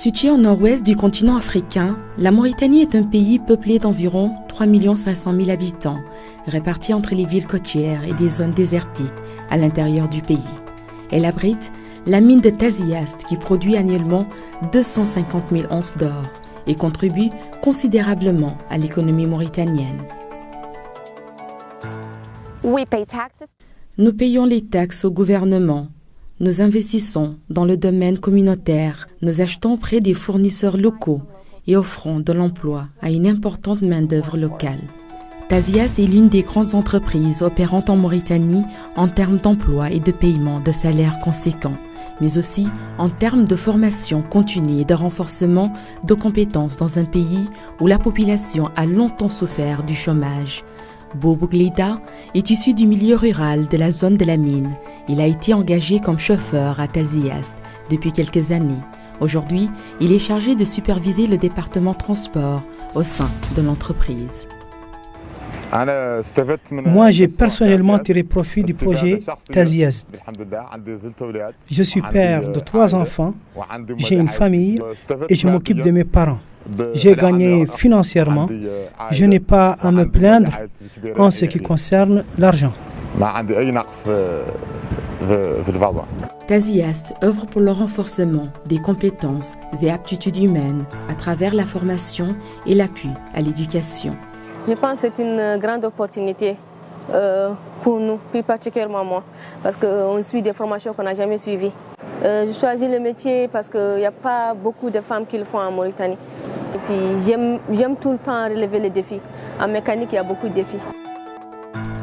Située au nord-ouest du continent africain, la Mauritanie est un pays peuplé d'environ 3 500 000 habitants, répartis entre les villes côtières et des zones désertiques à l'intérieur du pays. Elle abrite la mine de Tasiast qui produit annuellement 250 000 onces d'or et contribue considérablement à l'économie mauritanienne. Nous payons les taxes au gouvernement. Nous investissons dans le domaine communautaire, nous achetons auprès des fournisseurs locaux et offrons de l'emploi à une importante main-d'œuvre locale. Tasiast est l'une des grandes entreprises opérant en Mauritanie en termes d'emploi et de paiement de salaires conséquents, mais aussi en termes de formation continue et de renforcement de compétences dans un pays où la population a longtemps souffert du chômage. Boubou Glida est issu du milieu rural de la zone de la mine. Il a été engagé comme chauffeur à Tasiast depuis quelques années. Aujourd'hui, il est chargé de superviser le département transport au sein de l'entreprise. Moi, j'ai personnellement tiré profit du projet Tasiast. Je suis père de 3 enfants, j'ai une famille et je m'occupe de mes parents. J'ai gagné financièrement. Je n'ai pas à me plaindre en ce qui concerne l'argent. Tasiast œuvre pour le renforcement des compétences et aptitudes humaines à travers la formation et l'appui à l'éducation. Je pense que c'est une grande opportunité pour nous, plus particulièrement moi, parce qu'on suit des formations qu'on n'a jamais suivies. J'ai choisi le métier parce qu'il n'y a pas beaucoup de femmes qui le font en Mauritanie. Et puis j'aime tout le temps relever les défis. En mécanique, il y a beaucoup de défis.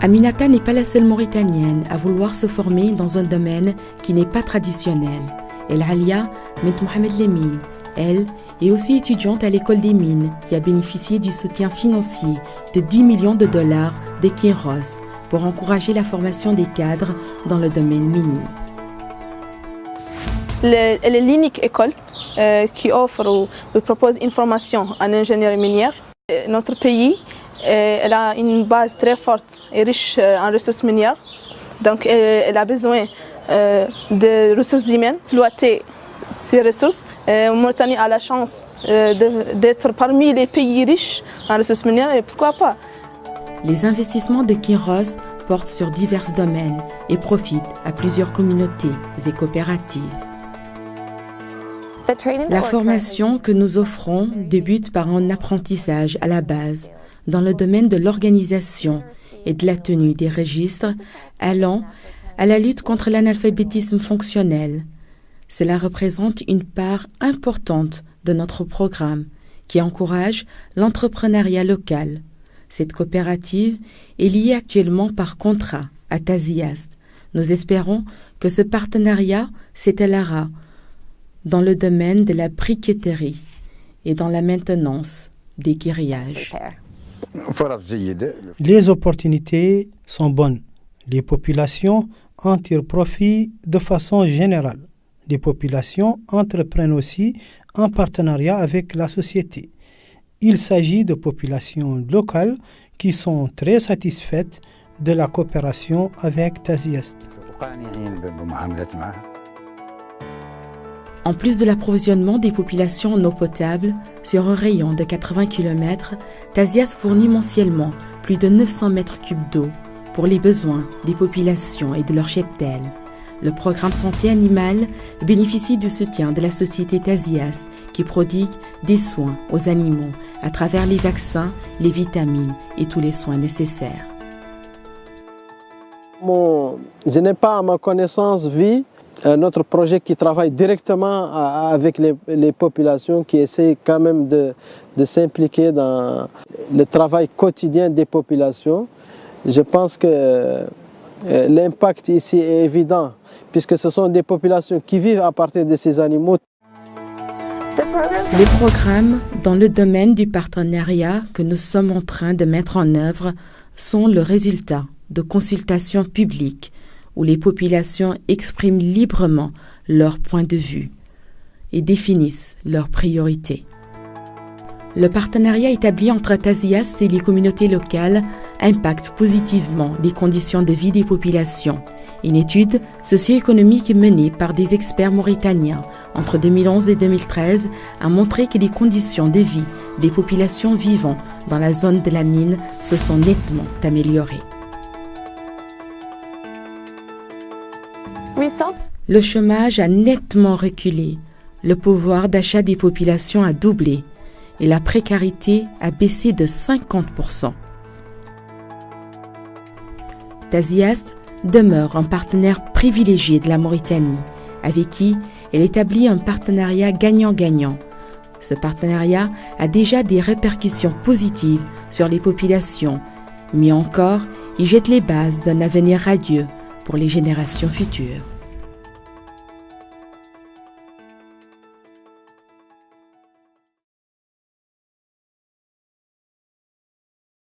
Aminata n'est pas la seule Mauritanienne à vouloir se former dans un domaine qui n'est pas traditionnel. El Alia Met Mohamed Lemine, elle, est aussi étudiante à l'école des mines qui a bénéficié du soutien financier de 10 millions de dollars de Kinross pour encourager la formation des cadres dans le domaine minier. Elle est l'unique école qui offre ou propose une formation en ingénierie minière. Notre pays elle a une base très forte et riche en ressources minières. Donc elle a besoin de ressources humaines, exploiter ces ressources. Mauritanie a la chance d'être parmi les pays riches en ressources minières et pourquoi pas. Les investissements de Kinross portent sur divers domaines et profitent à plusieurs communautés et coopératives. La formation que nous offrons débute par un apprentissage à la base dans le domaine de l'organisation et de la tenue des registres allant à la lutte contre l'analphabétisme fonctionnel. Cela représente une part importante de notre programme qui encourage l'entrepreneuriat local. Cette coopérative est liée actuellement par contrat à Tasiast. Nous espérons que ce partenariat s'étalera dans le domaine de la briqueterie et dans la maintenance des graillages. Les opportunités sont bonnes. Les populations en tirent profit de façon générale. Les populations entreprennent aussi en partenariat avec la société. Il s'agit de populations locales qui sont très satisfaites de la coopération avec Tasiast. En plus de l'approvisionnement des populations en eau potable, sur un rayon de 80 km, Tasiast fournit mensuellement plus de 900 mètres cubes d'eau pour les besoins des populations et de leurs cheptels. Le programme santé animale bénéficie du soutien de la société Tasiast qui prodigue des soins aux animaux à travers les vaccins, les vitamines et tous les soins nécessaires. Je n'ai pas à ma connaissance vu notre projet qui travaille directement avec les populations, qui essaie quand même de s'impliquer dans le travail quotidien des populations. Je pense que l'impact ici est évident, puisque ce sont des populations qui vivent à partir de ces animaux. Les programmes dans le domaine du partenariat que nous sommes en train de mettre en œuvre sont le résultat de consultations publiques où les populations expriment librement leur point de vue et définissent leurs priorités. Le partenariat établi entre Tasiast et les communautés locales impacte positivement les conditions de vie des populations Une étude socio-économique menée par des experts mauritaniens entre 2011 et 2013 a montré que les conditions de vie des populations vivant dans la zone de la mine se sont nettement améliorées. Le chômage a nettement reculé, le pouvoir d'achat des populations a doublé et la précarité a baissé de 50%. TASIAST demeure un partenaire privilégié de la Mauritanie, avec qui elle établit un partenariat gagnant-gagnant. Ce partenariat a déjà des répercussions positives sur les populations, mais encore, il jette les bases d'un avenir radieux pour les générations futures.